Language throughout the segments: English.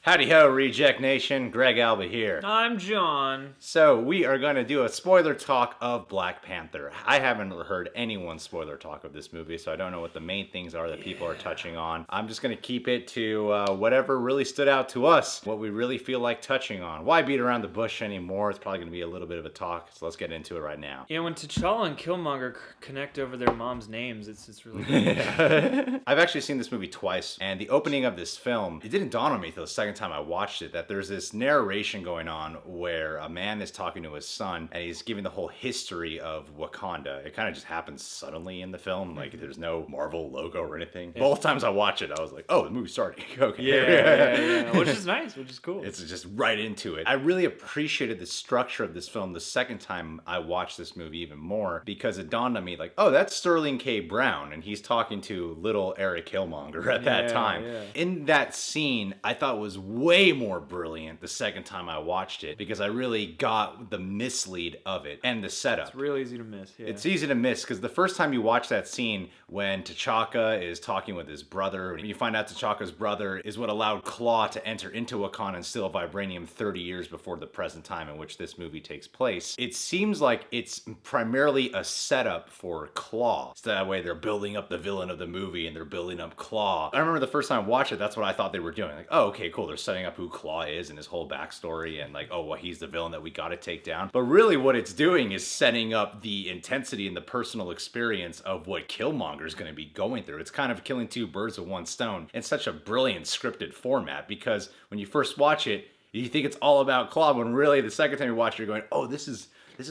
Howdy ho, Reject Nation. Greg Alba here. I'm John. So, we are going to do a spoiler talk of Black Panther. I haven't heard anyone spoiler talk of this movie, so I don't know what the main things are that people are touching on. I'm just going to keep it to whatever really stood out to us, what we really feel like touching on. Why beat around the bush anymore? It's probably going to be a little bit of a talk, so let's get into it right now. Yeah, when T'Challa and Killmonger connect over their mom's names, it's really good. I've actually seen this movie twice, and the opening of this film, it didn't dawn on me till the second time I watched it that there's this narration going on where a man is talking to his son and he's giving the whole history of Wakanda. It kind of just happens suddenly in the film, like there's no Marvel logo or anything. Yeah. Both times I watched it, I was like, oh, the movie's starting. Okay. Yeah. Which is nice, which is cool. It's just right into it. I really appreciated the structure of this film the second time I watched this movie even more because it dawned on me like, oh, that's Sterling K. Brown, and he's talking to little Eric Killmonger at that time. Yeah. In that scene, I thought was way more brilliant the second time I watched it because I really got the mislead of it and the setup. It's real easy to miss. Yeah. It's easy to miss because the first time you watch that scene when T'Chaka is talking with his brother, and you find out T'Chaka's brother is what allowed Klaw to enter into Wakanda and steal vibranium 30 years before the present time in which this movie takes place. It seems like it's primarily a setup for Klaw. So that way they're building up the villain of the movie and they're building up Klaw. I remember the first time I watched it, that's what I thought they were doing. Like, oh, okay, cool. They're setting up who Klaw is and his whole backstory and like, oh, well, he's the villain that we gotta take down. But really what it's doing is setting up the intensity and the personal experience of what Killmonger's gonna be going through. It's kind of killing two birds with one stone. It's such a brilliant scripted format because when you first watch it, you think it's all about Klaw, when really the second time you watch it, you're going, oh, this is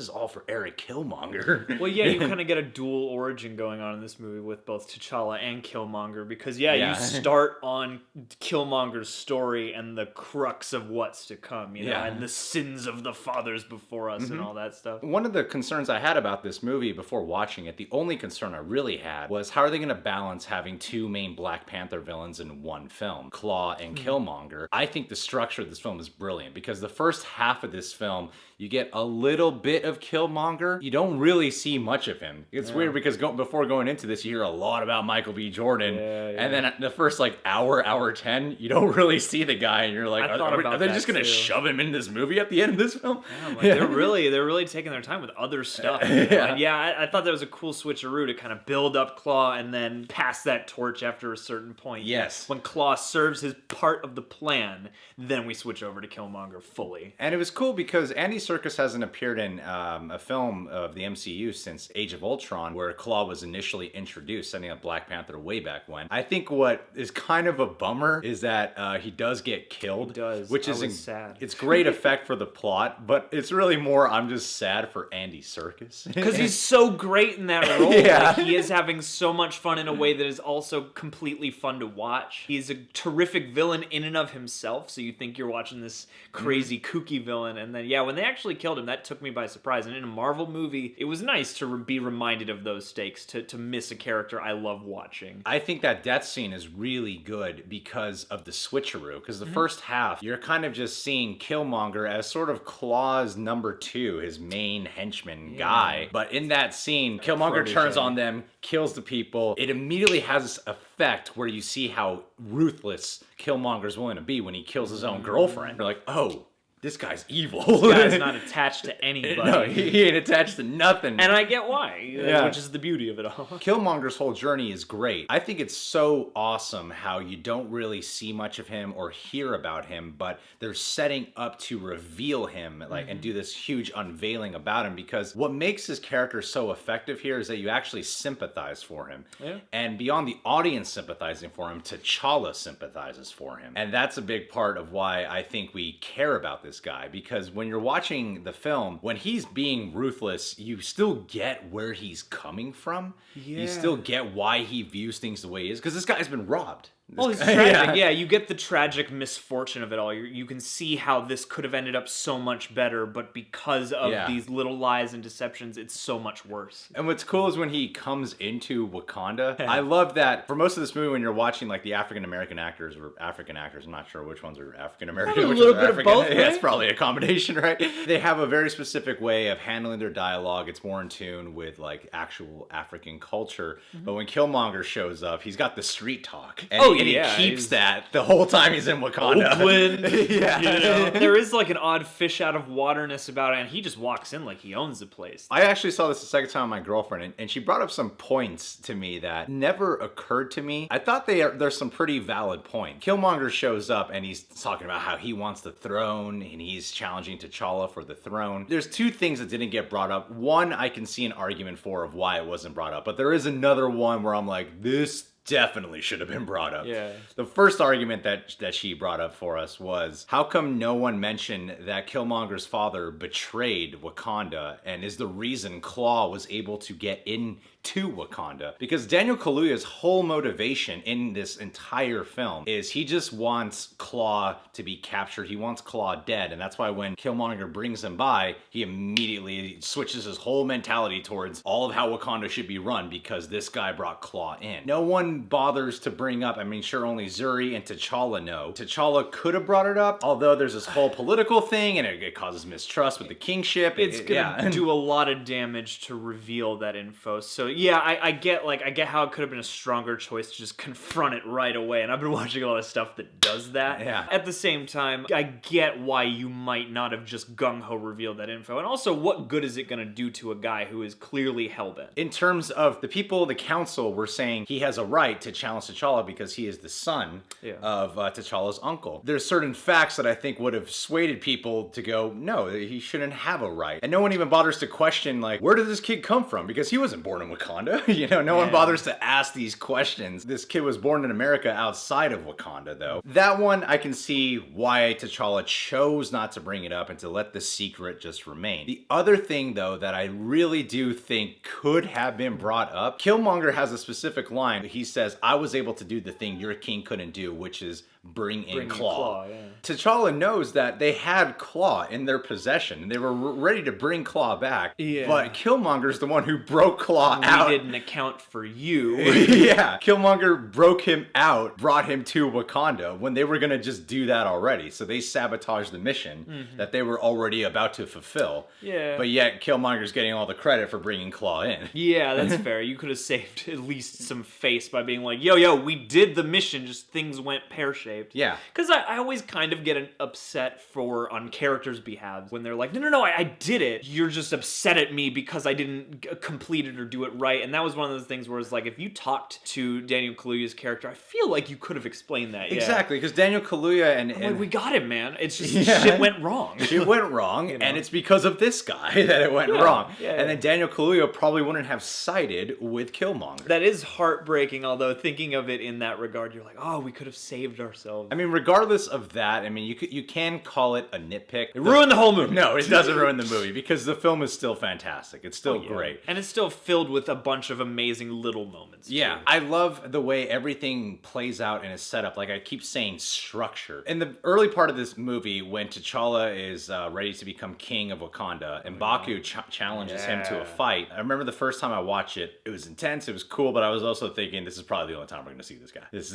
all for Eric Killmonger. Well, yeah, you kind of get a dual origin going on in this movie with both T'Challa and Killmonger because, you start on Killmonger's story and the crux of what's to come, you know, and the sins of the fathers before us and all that stuff. One of the concerns I had about this movie before watching it, the only concern I really had was how are they going to balance having two main Black Panther villains in one film, Klaw and Killmonger. I think the structure of this film is brilliant because the first half of this film, you get a little bit of Killmonger. You don't really see much of him. It's weird because before going into this, you hear a lot about Michael B. Jordan. And then the first like hour 10, you don't really see the guy. And you're like, are they just going to shove him in this movie at the end of this film? Yeah, like, they're really taking their time with other stuff. I thought that was a cool switcheroo to kind of build up Klaw and then pass that torch after a certain point. Yes. When Klaw serves his part of the plan, then we switch over to Killmonger fully. And it was cool because Andy Serkis hasn't appeared in a film of the MCU since Age of Ultron, where Klaw was initially introduced, setting up Black Panther way back when. I think what is kind of a bummer is that he does get killed. He does. Which is sad. It's great effect for the plot, but it's really more I'm just sad for Andy Serkis. Because he's so great in that role. Yeah. Like, he is having so much fun in a way that is also completely fun to watch. He's a terrific villain in and of himself, so you think you're watching this crazy, kooky villain, and then, when they actually killed him, that took me by surprise. And in a Marvel movie, it was nice to be reminded of those stakes, to miss a character I love watching. I think that death scene is really good because of the switcheroo. Because the first half, you're kind of just seeing Killmonger as sort of Klaw's number two, his main henchman guy. But in that scene, Killmonger turns on them, kills the people. It immediately has this effect where you see how ruthless Killmonger's willing to be when he kills his own girlfriend. You're like, oh, this guy's evil. This guy's not attached to anybody. No, he ain't attached to nothing. And I get why, which is the beauty of it all. Killmonger's whole journey is great. I think it's so awesome how you don't really see much of him or hear about him, but they're setting up to reveal him and do this huge unveiling about him, because what makes his character so effective here is that you actually sympathize for him. Yeah. And beyond the audience sympathizing for him, T'Challa sympathizes for him. And that's a big part of why I think we care about this guy, because when you're watching the film, when he's being ruthless, you still get where he's coming from. You still get why he views things the way he is, because this guy's been robbed. Well, it's tragic. Yeah, you get the tragic misfortune of it all. You can see how this could have ended up so much better, but because of these little lies and deceptions, it's so much worse. And what's cool is when he comes into Wakanda, I love that for most of this movie when you're watching like the African-American actors or African actors, I'm not sure which ones are African-American, which little are bit African. of both, right? Yeah, it's probably a combination, right? They have a very specific way of handling their dialogue. It's more in tune with like actual African culture. But when Killmonger shows up, he's got the street talk. And And he yeah, keeps that the whole time he's in Wakanda. Oakland. Yeah. You know? There is like an odd fish out of waterness about it, and he just walks in like he owns the place. I actually saw this the second time with my girlfriend, and she brought up some points to me that never occurred to me. I thought there's some pretty valid points. Killmonger shows up, and he's talking about how he wants the throne, and he's challenging T'Challa for the throne. There's two things that didn't get brought up. One, I can see an argument for of why it wasn't brought up, but there is another one where I'm like, this definitely should have been brought up. Yeah. The first argument that she brought up for us was, how come no one mentioned that Killmonger's father betrayed Wakanda and is the reason Klaw was able to get into Wakanda? Because Daniel Kaluuya's whole motivation in this entire film is he just wants Klaw to be captured. He wants Klaw dead, and that's why when Killmonger brings him by, he immediately switches his whole mentality towards all of how Wakanda should be run because this guy brought Klaw in. No one bothers to bring up, I mean, sure, only Zuri and T'Challa know. T'Challa could have brought it up, although there's this whole political thing and it causes mistrust with the kingship. It's gonna do a lot of damage to reveal that info. So yeah, I get how it could have been a stronger choice to just confront it right away. And I've been watching a lot of stuff that does that. Yeah. At the same time, I get why you might not have just gung-ho revealed that info. And also, what good is it gonna do to a guy who is clearly hellbent? In terms of the people, the council were saying he has a right to challenge T'Challa because he is the son of T'Challa's uncle. There's certain facts that I think would have swayed people to go, no, he shouldn't have a right. And no one even bothers to question, like, where did this kid come from? Because he wasn't born in Wakanda. You know, no one bothers to ask these questions. This kid was born in America outside of Wakanda, though. That one, I can see why T'Challa chose not to bring it up and to let the secret just remain. The other thing, though, that I really do think could have been brought up, Killmonger has a specific line. He says, I was able to do the thing your king couldn't do, which is bring in Klaw. T'Challa knows that they had Klaw in their possession. They were ready to bring Klaw back, but Killmonger's the one who broke Klaw out. We didn't account for you. Yeah, Killmonger broke him out, brought him to Wakanda when they were going to just do that already. So they sabotaged the mission that they were already about to fulfill. Yeah. But yet Killmonger's getting all the credit for bringing Klaw in. Yeah, that's fair. You could have saved at least some face by being like, yo, we did the mission, just things went pear-shaped. Yeah. Because I always kind of get upset on characters' behalves when they're like, no, I did it. You're just upset at me because I didn't complete it or do it right. And that was one of those things where it's like, if you talked to Daniel Kaluuya's character, I feel like you could have explained that. Exactly, because Daniel Kaluuya and like, we got him, man. It's just shit went wrong. It went wrong, you know? And it's because of this guy that it went wrong. And then Daniel Kaluuya probably wouldn't have sided with Killmonger. That is heartbreaking, although thinking of it in that regard, you're like, oh, we could have saved ourselves. I mean, regardless of that, I mean, you can call it a nitpick. It ruined the whole movie. No, it doesn't ruin the movie because the film is still fantastic. It's still great. And it's still filled with a bunch of amazing little moments. Yeah, too. I love the way everything plays out and is set up. Like I keep saying, structure. In the early part of this movie, when T'Challa is ready to become king of Wakanda, and Baku challenges him to a fight, I remember the first time I watched it, it was intense, it was cool, but I was also thinking, this is probably the only time we're going to see this guy. This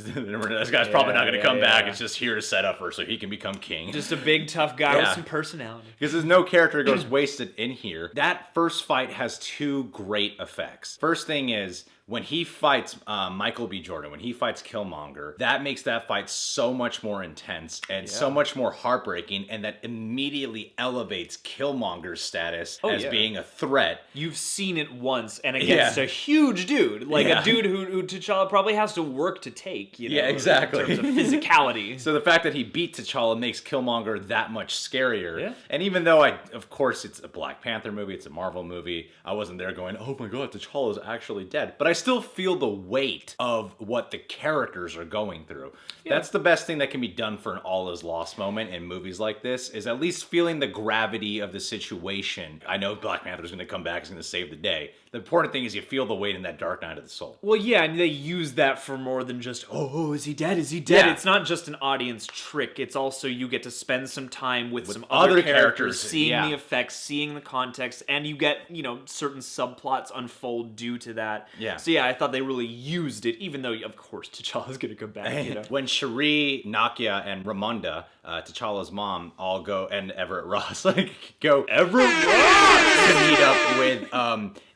guy's probably not going to come back. It's just here to set up her so he can become king. Just a big, tough guy with some personality. Because there's no character goes wasted in here. That first fight has two great effects. First thing is, when he fights Michael B. Jordan, when he fights Killmonger, that makes that fight so much more intense and so much more heartbreaking, and that immediately elevates Killmonger's status as being a threat. You've seen it once, and against a huge dude, like a dude who T'Challa probably has to work to take, you know, exactly. in terms of physicality. So the fact that he beat T'Challa makes Killmonger that much scarier. Yeah. And even though of course it's a Black Panther movie, it's a Marvel movie, I wasn't there going, oh my god, T'Challa is actually dead. But I still feel the weight of what the characters are going through. Yeah. That's the best thing that can be done for an all is lost moment in movies like this, is at least feeling the gravity of the situation. I know Black Panther's going to come back, is going to save the day. The important thing is you feel the weight in that dark night of the soul. Well, yeah, and they use that for more than just, oh, is he dead? Is he dead? Yeah. It's not just an audience trick. It's also you get to spend some time with some other characters, seeing the effects, seeing the context, and you get, certain subplots unfold due to that. Yeah. So yeah, I thought they really used it, even though, of course, T'Challa's going to come back, When Shuri, Nakia, and Ramonda T'Challa's mom all go, and Everett Ross, like, go Everett Ross! to meet up with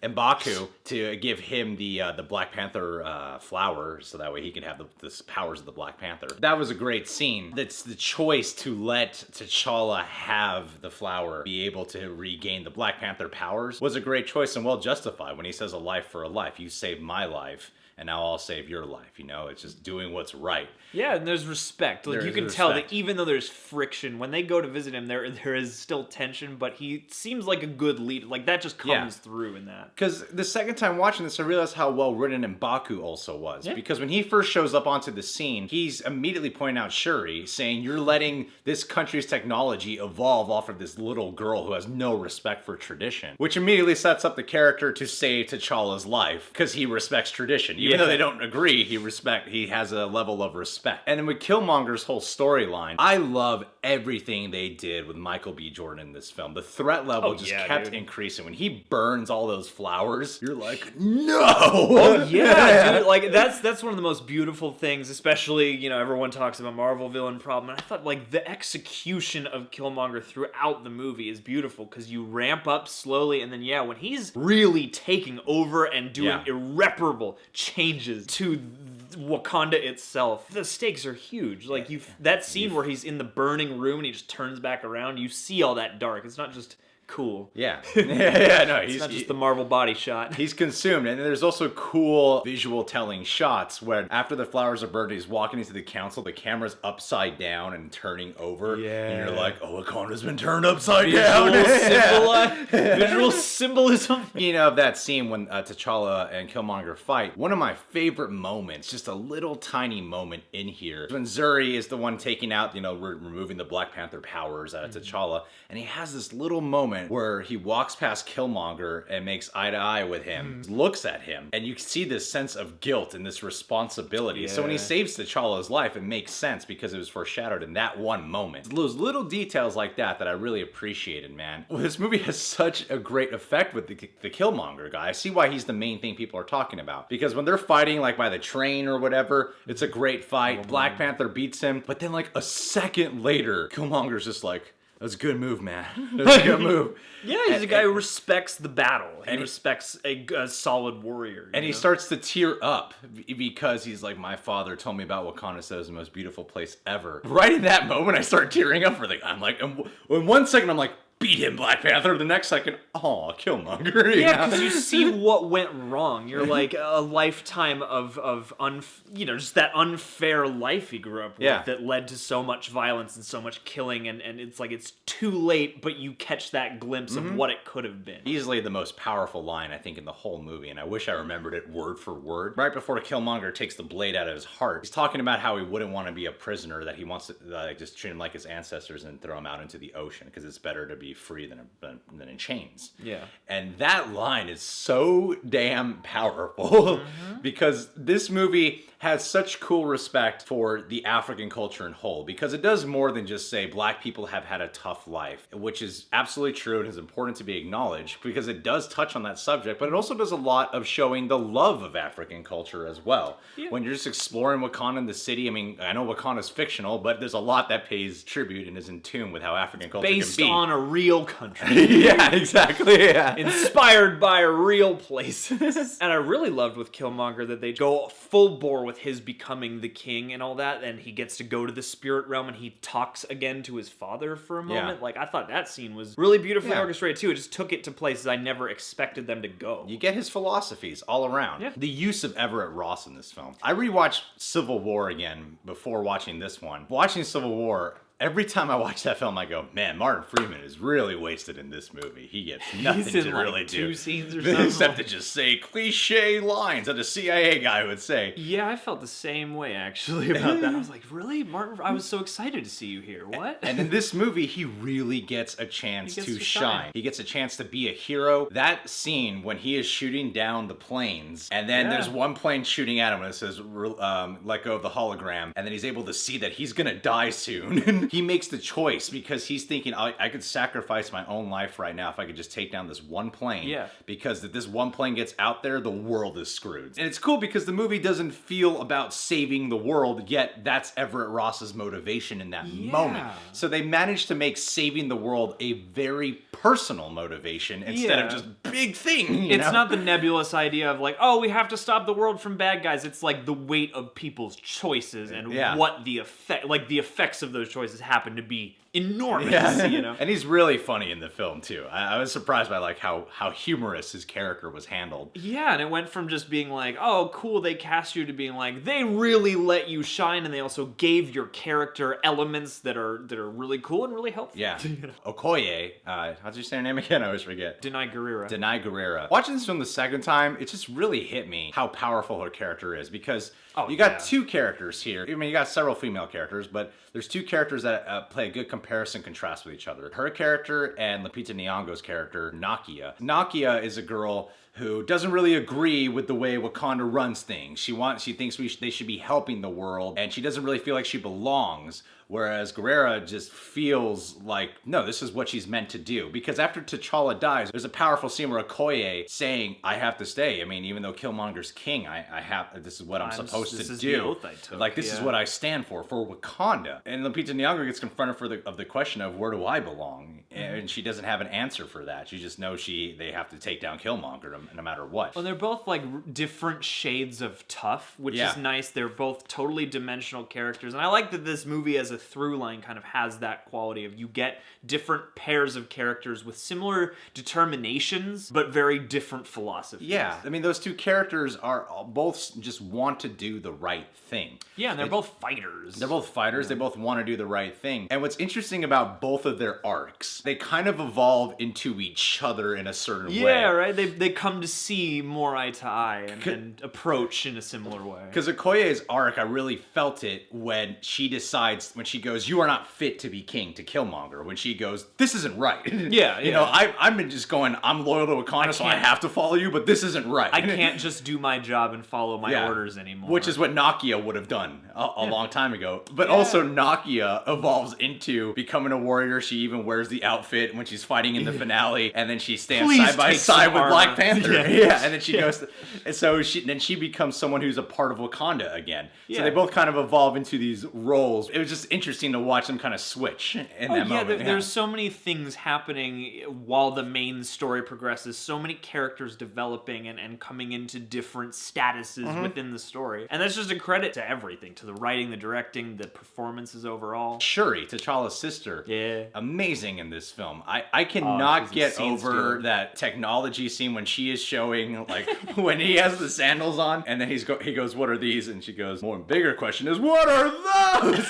M'Baku to give him the Black Panther flower, so that way he can have the powers of the Black Panther. That was a great scene. That's the choice to let T'Challa have the flower, be able to regain the Black Panther powers, was a great choice and well justified when he says a life for a life. You saved my life, and now I'll save your life. You know, it's just doing what's right. Yeah, and there's respect. Like, you can tell that even though there's friction, when they go to visit him, there is still tension, but he seems like a good leader. Like, that just comes through in that. Because the second time watching this, I realized how well written M'Baku also was. Yeah. Because when he first shows up onto the scene, he's immediately pointing out Shuri, saying, you're letting this country's technology evolve off of this little girl who has no respect for tradition. Which immediately sets up the character to save T'Challa's life, because he respects tradition. Even though they don't agree, he has a level of respect. And then with Killmonger's whole storyline, I love everything they did with Michael B. Jordan in this film. The threat level kept increasing. When he burns all those flowers, you're like, no! Oh yeah, dude, like that's one of the most beautiful things, especially, you know, everyone talks about Marvel villain problem, and I thought, like, the execution of Killmonger throughout the movie is beautiful, because you ramp up slowly, and then when he's really taking over and doing irreparable changes to Wakanda itself, the stakes are huge. Like, that scene where he's in the burning room and he just turns back around, you see all that dark. It's not just cool. No, it's not just the Marvel body shot. He's consumed, and there's also cool visual telling shots where after the flowers are burned, he's walking into the council, the camera's upside down and turning over, and you're like, oh, Wakanda's been turned upside down. Visual symbolism. You know, that scene when T'Challa and Killmonger fight, one of my favorite moments, just a little tiny moment in here, when Zuri is the one taking out, removing the Black Panther powers out of T'Challa, and he has this little moment where he walks past Killmonger and makes eye to eye with him, looks at him, and you see this sense of guilt and this responsibility. So when he saves T'Challa's life, it makes sense because it was foreshadowed in that one moment. Those little details like that I really appreciated, man. Well, this movie has such a great effect with the Killmonger guy. I see why he's the main thing people are talking about. Because when they're fighting, like, by the train or whatever, it's a great fight. Black Panther beats him, but then, like, a second later, Killmonger's just like, that's a good move, man. That's a good move. Yeah, he's a guy who respects the battle. He respects a solid warrior. And he starts to tear up because he's like, my father told me about Wakanda, said it was the most beautiful place ever. Right in that moment, I start tearing up. I'm like, in 1 second, I'm like, beat him, Black Panther. The next second, oh, Killmonger. Yeah, because you see what went wrong. You're like, a lifetime of just that unfair life he grew up with that led to so much violence and so much killing, and it's like, it's too late, but you catch that glimpse of what it could have been. Easily the most powerful line, I think, in the whole movie, and I wish I remembered it word for word. Right before Killmonger takes the blade out of his heart, he's talking about how he wouldn't want to be a prisoner, that he wants to just treat him like his ancestors and throw him out into the ocean, because it's better to be free than in chains. Yeah. And that line is so damn powerful because this movie has such cool respect for the African culture in whole, because it does more than just say black people have had a tough life, which is absolutely true and is important to be acknowledged because it does touch on that subject, but it also does a lot of showing the love of African culture as well. Yeah. When you're just exploring Wakanda in the city, I mean, I know Wakanda's fictional, but there's a lot that pays tribute and is in tune with how African culture can be. Based on a real country. Yeah, exactly, yeah. Inspired by real places. And I really loved with Killmonger that they go full bore with his becoming the king and all that, and he gets to go to the spirit realm and he talks again to his father for a moment. Yeah. Like, I thought that scene was really beautifully orchestrated too. It just took it to places I never expected them to go. You get his philosophies all around. Yeah. The use of Everett Ross in this film. I rewatched Civil War again before watching this one. Watching Civil War, every time I watch that film, I go, man, Martin Freeman is really wasted in this movie. He gets nothing to really do. Two scenes or something. Except to just say cliche lines that a CIA guy would say. Yeah, I felt the same way, actually, about that. I was like, really? Martin, I was so excited to see you here. What? And in this movie, he really gets a chance to shine. He gets a chance to be a hero. That scene when he is shooting down the planes, and then there's one plane shooting at him, and it says, let go of the hologram, and then he's able to see that he's gonna die soon. he makes the choice because he's thinking, I could sacrifice my own life right now if I could just take down this one plane. Yeah. Because if this one plane gets out there, the world is screwed. And it's cool because the movie doesn't feel about saving the world, yet that's Everett Ross's motivation in that moment. So they managed to make saving the world a very personal motivation instead of just big thing. It's not the nebulous idea of like, oh, we have to stop the world from bad guys. It's like the weight of people's choices and what the effects of those choices happen to be enormous, you know? And he's really funny in the film, too. I was surprised by, like, how humorous his character was handled. Yeah, and it went from just being like, oh, cool, they cast you, to being like, they really let you shine, and they also gave your character elements that are really cool and really helpful. Yeah. Okoye, how'd you say her name again? I always forget. Denai Guerrera. Watching this film the second time, it just really hit me how powerful her character is, because you got two characters here. I mean, you got several female characters, but there's two characters that play a good comparison contrast with each other. Her character and Lupita Nyong'o's character, Nakia. Nakia is a girl who doesn't really agree with the way Wakanda runs things. She thinks they should be helping the world, and she doesn't really feel like she belongs. Whereas Guerrera just feels like, no, this is what she's meant to do. Because after T'Challa dies, there's a powerful scene where Okoye saying, I have to stay. I mean, even though Killmonger's king, this is what I'm supposed to do. The oath I took. Like, this is what I stand for Wakanda. And Lupita Nyong'o gets confronted of the question of, where do I belong? And she doesn't have an answer for that. She just knows they have to take down Killmonger no matter what. Well, they're both like different shades of tough, which is nice. They're both totally dimensional characters. And I like that this movie as a through line kind of has that quality of you get different pairs of characters with similar determinations, but very different philosophies. Yeah, I mean, those two characters are both just want to do the right thing. Yeah, and they're both fighters. They're both fighters. They both want to do the right thing. And what's interesting about both of their arcs, they kind of evolve into each other in a certain way. Yeah, right? They come to see more eye to eye and approach in a similar way. Because Okoye's arc, I really felt it when she when she goes, you are not fit to be king, to Killmonger. When she goes, this isn't right. Yeah, You know, I've been just going, I'm loyal to Wakanda, so I have to follow you, but this isn't right. I can't just do my job and follow my orders anymore. Which is what Nakia would have done a long time ago. But also Nakia evolves into becoming a warrior. She even wears the outfit when she's fighting in the finale, and then she stands side by side with Black Panther. And then she goes, and so she becomes someone who's a part of Wakanda again. So they both kind of evolve into these roles. It was just interesting to watch them kind of switch in that moment. There's so many things happening while the main story progresses. So many characters developing and coming into different statuses within the story. And that's just a credit to everything, to the writing, the directing, the performances overall. Shuri, T'Challa's sister. Yeah. Amazing in this film. I cannot get over that technology scene when she is showing, like, when he has the sandals on, and then he goes, what are these? And she goes, more bigger question is, what are those?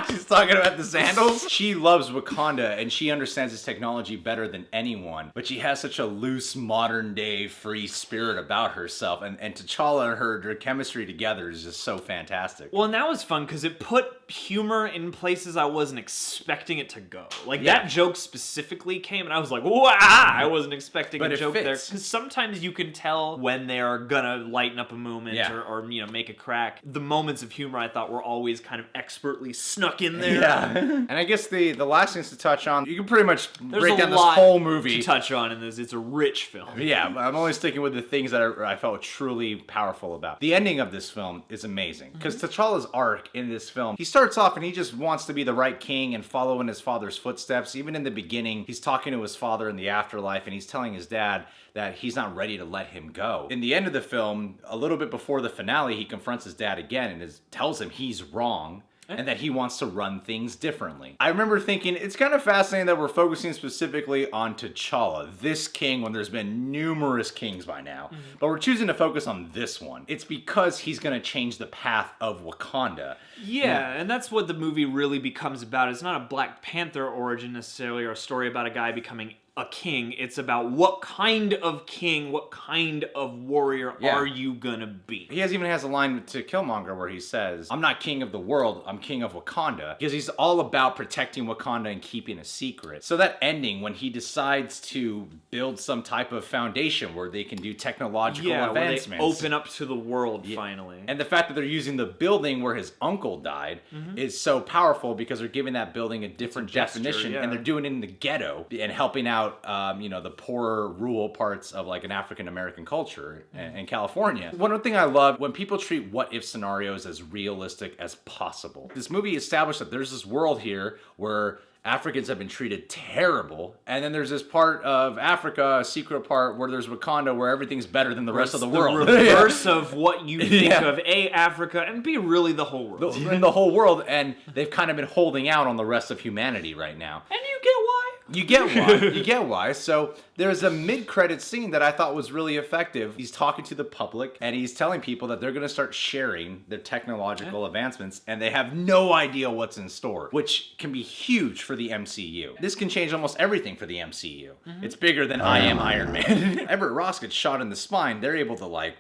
She's talking about the sandals. She loves Wakanda, and she understands this technology better than anyone, but she has such a loose, modern-day, free spirit about herself, and T'Challa and her chemistry together is just so fantastic. Well, and that was fun, because it put humor in places I wasn't expecting it to go. Like, that joke specifically came, and I was like, wow! I wasn't expecting a joke there. Because sometimes you can tell when they're gonna lighten up a moment or make a crack. The moments of humor I thought were always kind of expertly snuck in there. Yeah. And I guess the last things to touch on, you can pretty much break down There's a this lot whole movie. to touch on in this. It's a rich film. Yeah, I'm only sticking with the things that I felt truly powerful about. The ending of this film is amazing. Because T'Challa's arc in this film, he starts off and he just wants to be the right king and follow in his father's footsteps. Even in the beginning, he's talking to his father in the afterlife, and he's telling his dad that he's not ready to let him go. In the end of the film, a little bit before the finale, he confronts his dad again and tells him he's wrong. And that he wants to run things differently. I remember thinking, it's kind of fascinating that we're focusing specifically on T'Challa, this king, when there's been numerous kings by now. But we're choosing to focus on this one. It's because he's going to change the path of Wakanda. Yeah, and that's what the movie really becomes about. It's not a Black Panther origin necessarily, or a story about a guy becoming a king. It's about what kind of king, what kind of warrior are you gonna be? He even has a line to Killmonger where he says, I'm not king of the world, I'm king of Wakanda. Because he's all about protecting Wakanda and keeping a secret. So that ending, when he decides to build some type of foundation where they can do technological advancements. Where they open up to the world finally. And the fact that they're using the building where his uncle died is so powerful because they're giving that building a different definition. And they're doing it in the ghetto and helping out the poorer rural parts of like an African American culture in California. One thing I love when people treat what if scenarios as realistic as possible. This movie established that there's this world here where Africans have been treated terrible, and then there's this part of Africa, a secret part where there's Wakanda, where everything's better than the rest of the world. The reverse of what you think of Africa, and B, really the whole world. The whole world, and they've kind of been holding out on the rest of humanity right now. And you get why. You get why. You get why. So there's a mid-credit scene that I thought was really effective. He's talking to the public, and he's telling people that they're going to start sharing their technological advancements, and they have no idea what's in store, which can be huge for the MCU. This can change almost everything for the MCU. It's bigger than I Am Iron Man. Everett Ross gets shot in the spine. They're able to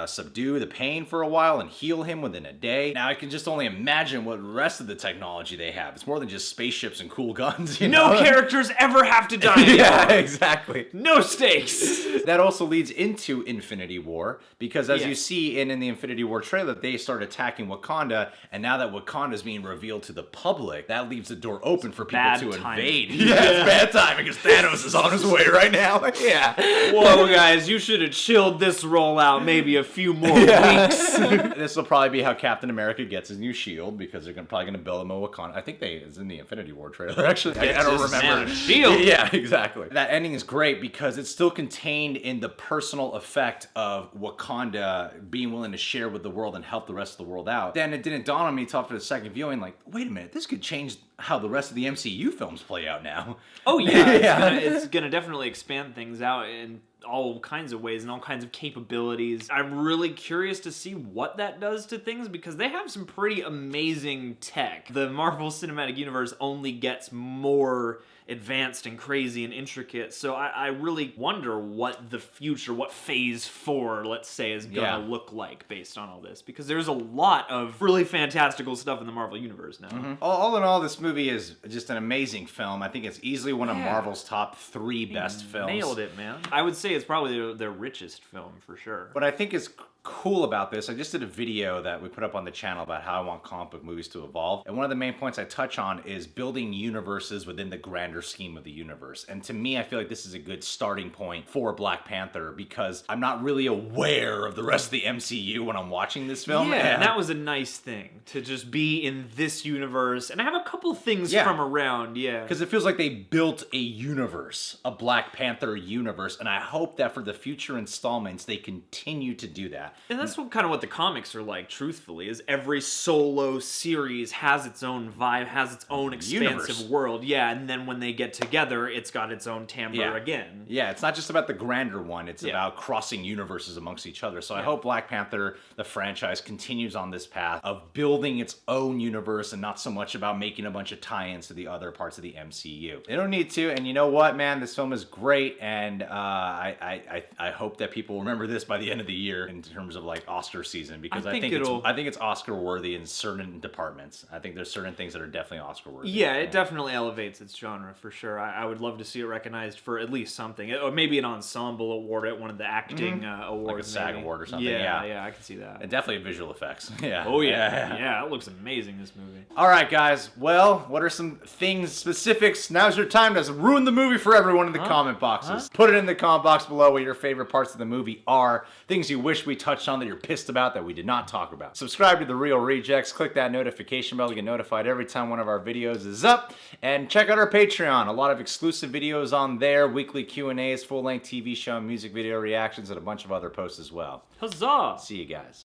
subdue the pain for a while and heal him within a day. Now I can just only imagine what the rest of the technology they have. It's more than just spaceships and cool guns. No characters ever have to die. Yeah, exactly. No stakes. That also leads into Infinity War, because as you see in the Infinity War trailer, they start attacking Wakanda, and now that Wakanda is being revealed to the public, that leaves the door open for people to invade. Yeah, it's bad timing because Thanos is on his way right now. Whoa, guys, you should have chilled this rollout maybe a few more weeks. This will probably be how Captain America gets his new shield, because they're probably going to build him a Wakanda. I think it's in the Infinity War trailer, actually. I don't remember. Shield. Yeah, exactly. That ending is great because it's still contained in the personal effect of Wakanda being willing to share with the world and help the rest of the world out. Then it didn't dawn on me until after the second viewing, like, wait a minute, this could change how the rest of the MCU films play out now. Oh yeah, it's gonna definitely expand things out in all kinds of ways and all kinds of capabilities. I'm really curious to see what that does to things, because they have some pretty amazing tech. The Marvel Cinematic Universe only gets more advanced and crazy and intricate, so I really wonder what the future, what phase 4, let's say, is gonna look like based on all this, because there's a lot of really fantastical stuff in the Marvel Universe now. All in all, this movie is just an amazing film. I think it's easily one of Marvel's top 3 best films. Nailed it, man. I would say it's probably their richest film, for sure. What I think is cool about this, I just did a video that we put up on the channel about how I want comic book movies to evolve, and one of the main points I touch on is building universes within the grander scheme of the universe. And to me, I feel like this is a good starting point for Black Panther, because I'm not really aware of the rest of the MCU when I'm watching this film. Yeah, and that was a nice thing, to just be in this universe and have a couple things from around, because it feels like they built a universe, a Black Panther universe, and I hope that for the future installments they continue to do that. And that's kind of what the comics are like, truthfully, is every solo series has its own vibe, has its own expansive world. Yeah, and then when they get together, it's got its own timbre again. Yeah, it's not just about the grander one, it's about crossing universes amongst each other. So I hope Black Panther, the franchise, continues on this path of building its own universe and not so much about making a bunch of tie-ins to the other parts of the MCU. They don't need to, and you know what, man? This film is great, and I hope that people remember this by the end of the year in terms of like Oscar season, because I think it's Oscar worthy in certain departments. I think there's certain things that are definitely Oscar worthy. Yeah, it definitely elevates its genre for sure. I would love to see it recognized for at least something, or maybe an ensemble award at one of the acting awards, like a SAG award or something. Yeah, I can see that. And definitely visual effects. Yeah. Oh yeah, it looks amazing, this movie. All right, guys. Well, what are some things, specifics? Now's your time to ruin the movie for everyone in the comment boxes. Put it in the comment box below what your favorite parts of the movie are, things you wish we touched on that you're pissed about that we did not talk about. Subscribe to The Real Rejects, click that notification bell to get notified every time one of our videos is up, and check out our Patreon. A lot of exclusive videos on there, weekly Q&As, full-length TV show and music video reactions, and a bunch of other posts as well. Huzzah! See you guys.